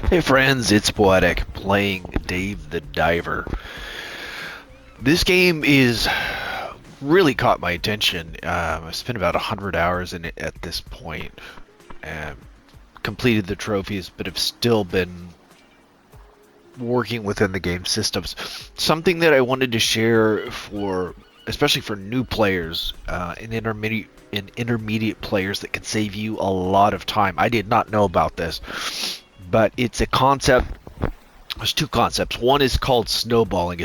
Hey friends, it's Poetic playing Dave the Diver. This game is really caught my attention. I spent about 100 hours in it at this point, and completed the trophies, but have still been working within the game systems. Something that I wanted to share for, especially for new players, and intermediate players, that could save you a lot of time. I did not know about this, but it's a concept. There's two concepts. One is called snowballing.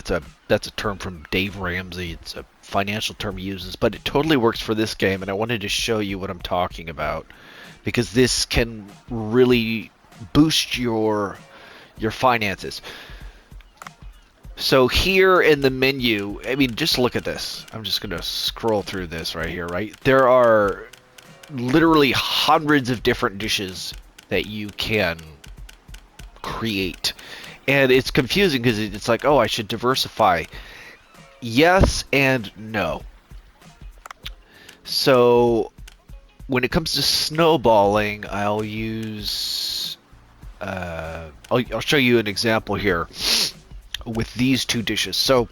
That's a term from Dave Ramsey. It's a financial term he uses, but it totally works for this game, and I wanted to show you what I'm talking about because this can really boost your finances. So here in the menu, I mean, just look at this. I'm just going to scroll through this right here, right? There are literally hundreds of different dishes that you can create. And it's confusing because it's like, oh, I should diversify. Yes and no. So when it comes to snowballing, I'll use I'll show you an example here with these two dishes. So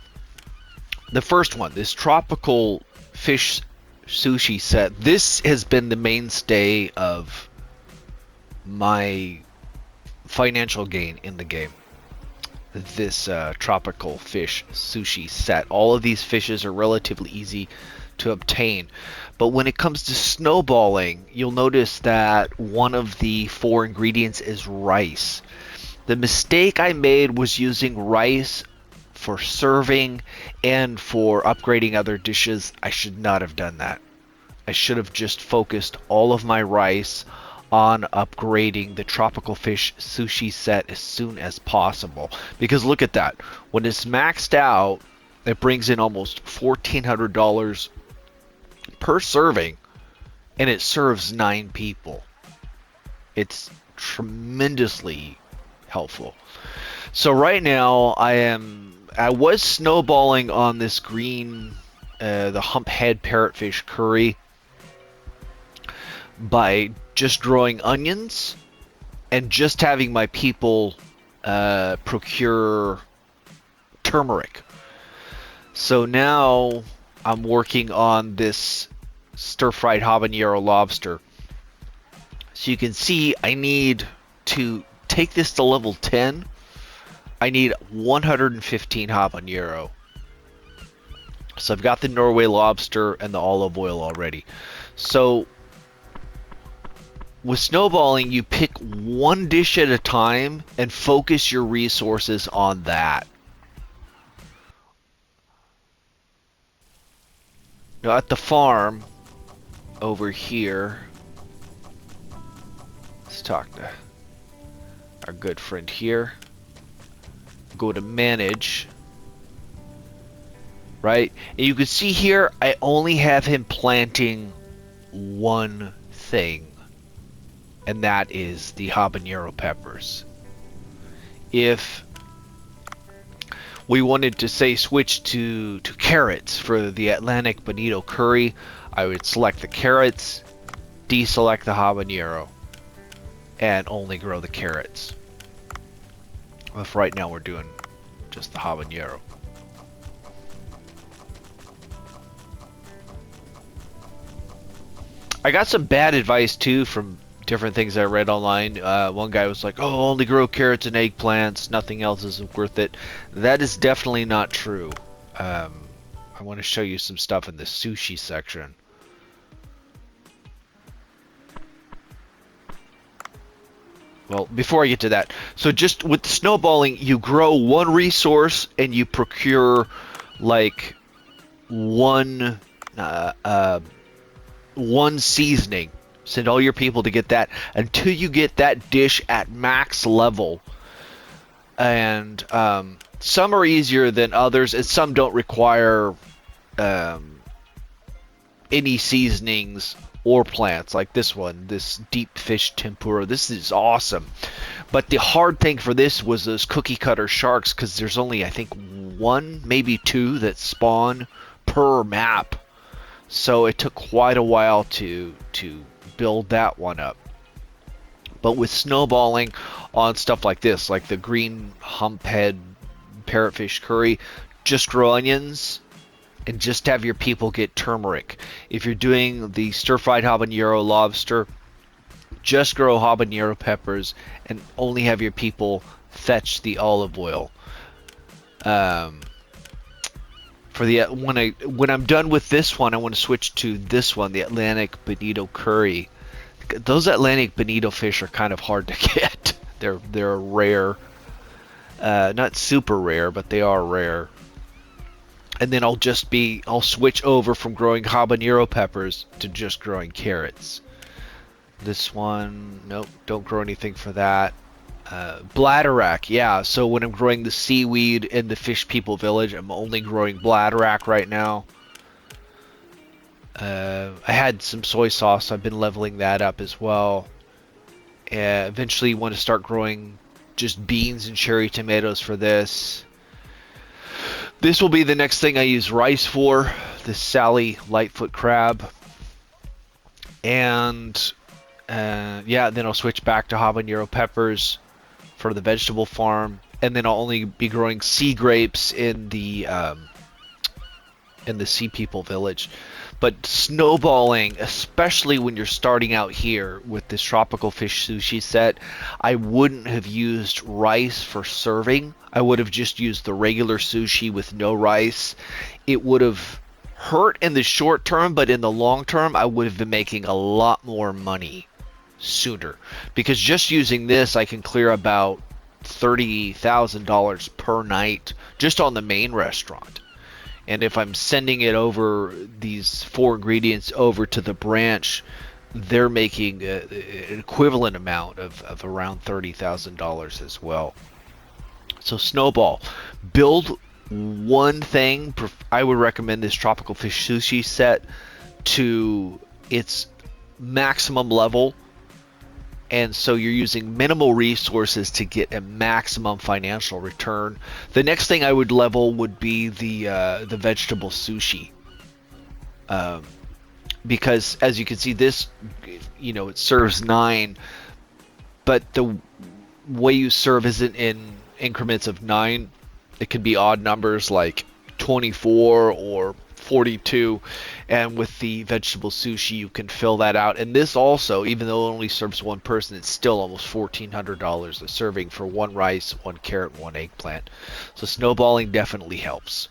the first one, this tropical fish sushi set, this has been the mainstay of my financial gain in the game. This tropical fish sushi set. All of these fishes are relatively easy to obtain. But when it comes to snowballing, you'll notice that one of the four ingredients is rice. The mistake I made was using rice for serving and for upgrading other dishes. I should not have done that. I should have just focused all of my rice on upgrading the tropical fish sushi set as soon as possible. Because look at that. When it's maxed out, it brings in almost $1,400 per serving, and it serves 9 people. It's tremendously helpful. So right now I was snowballing on this green the humphead parrotfish curry by just growing onions and just having my people procure turmeric. So now I'm working on this stir-fried habanero lobster. So you can see I need to take this to level 10. I need 115 habanero. So I've got the Norway lobster and the olive oil already. So with snowballing, you pick one dish at a time and focus your resources on that. Now at the farm over here, let's talk to our good friend here. Go to manage, right? And you can see here I only have him planting one thing, and that is the habanero peppers. If we wanted to say switch to carrots for the Atlantic bonito curry, I would select the carrots, deselect the habanero, and only grow the carrots. If right now we're doing just the habanero. I got some bad advice too from different things I read online. One guy was like, oh, only grow carrots and eggplants, nothing else is worth it. That is definitely not true. I want to show you some stuff in the sushi section. Well, before I get to that, so just with snowballing, you grow one resource and you procure like one seasoning. Send all your people to get that until you get that dish at max level. And some are easier than others, and some don't require any seasonings or plants, like this one, this deep fish tempura. This is awesome. But the hard thing for this was those cookie cutter sharks, because there's only, I think, one, maybe two that spawn per map. So it took quite a while to build that one up. But with snowballing, on stuff like this, like the green humphead parrotfish curry. Just grow onions and just have your people get turmeric. If you're doing the stir-fried habanero lobster, just grow habanero peppers and only have your people fetch the olive oil. For the when I'm done with this one, I want to switch to this one, the Atlantic bonito curry. Those Atlantic bonito fish are kind of hard to get. They're rare, not super rare, but they are rare. And then I'll switch over from growing habanero peppers to just growing carrots. This one, nope, don't grow anything for that. Bladderwrack, yeah. So when I'm growing the seaweed in the Fish People Village, I'm only growing bladderwrack right now. I had some soy sauce. I've been leveling that up as well. Eventually, want to start growing just beans and cherry tomatoes for this. This will be the next thing I use rice for. This Sally Lightfoot crab. And yeah, then I'll switch back to habanero peppers for the vegetable farm, and then I'll only be growing sea grapes in the Sea People Village. But snowballing, especially when you're starting out here with this tropical fish sushi set, I wouldn't have used rice for serving. I would have just used the regular sushi with no rice. It would have hurt in the short term, but in the long term, I would have been making a lot more money sooner, because just using this I can clear about $30,000 per night just on the main restaurant. And if I'm sending it over, these 4 ingredients over to the branch, they're making an equivalent amount of around $30,000 as well. So Snowball, build one thing. I would recommend this tropical fish sushi set to its maximum level, and so you're using minimal resources to get a maximum financial return. The next thing I would level would be the vegetable sushi, because as you can see, this, it serves 9, but the way you serve isn't in increments of 9. It can be odd numbers like 24 or 42, and with the vegetable sushi you can fill that out. And this also, even though it only serves one person, it's still almost $1,400 a serving for 1 rice, 1 carrot, 1 eggplant. So snowballing definitely helps.